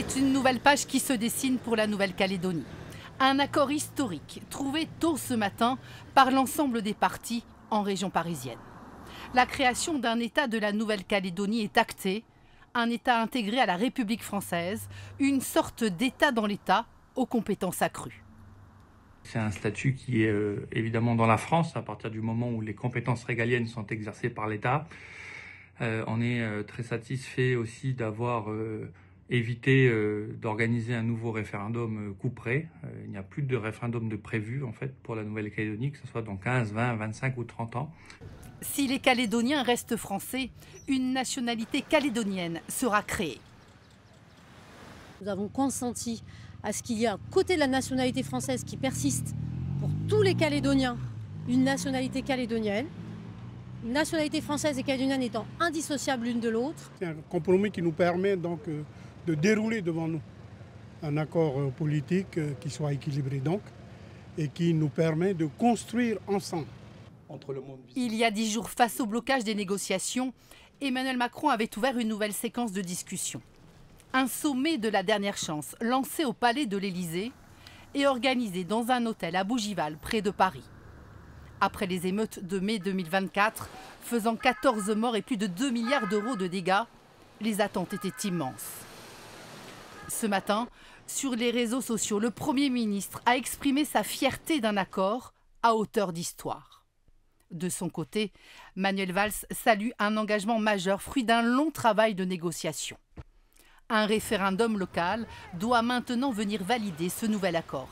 C'est une nouvelle page qui se dessine pour la Nouvelle-Calédonie. Un accord historique trouvé tôt ce matin par l'ensemble des partis en région parisienne. La création d'un État de la Nouvelle-Calédonie est actée, un État intégré à la République française, une sorte d'État dans l'État aux compétences accrues. C'est un statut qui est évidemment dans la France, à partir du moment où les compétences régaliennes sont exercées par l'État. On est très satisfait aussi d'avoir évité d'organiser un nouveau référendum couperet. Il n'y a plus de référendum de prévu en fait pour la Nouvelle-Calédonie, que ce soit dans 15, 20, 25 ou 30 ans. Si les Calédoniens restent français, une nationalité calédonienne sera créée. Nous avons consenti à ce qu'il y ait à côté de la nationalité française qui persiste pour tous les Calédoniens, une nationalité calédonienne. Une nationalité française et calédonienne étant indissociables l'une de l'autre. C'est un compromis qui nous permet donc de dérouler devant nous un accord politique qui soit équilibré donc et qui nous permet de construire ensemble entre le monde. Il y a 10 jours, face au blocage des négociations, Emmanuel Macron avait ouvert une nouvelle séquence de discussion. Un sommet de la dernière chance lancé au palais de l'Élysée et organisé dans un hôtel à Bougival, près de Paris. Après les émeutes de mai 2024, faisant 14 morts et plus de 2 milliards d'euros de dégâts, les attentes étaient immenses. Ce matin, sur les réseaux sociaux, le Premier ministre a exprimé sa fierté d'un accord à hauteur d'histoire. De son côté, Manuel Valls salue un engagement majeur, fruit d'un long travail de négociation. Un référendum local doit maintenant venir valider ce nouvel accord.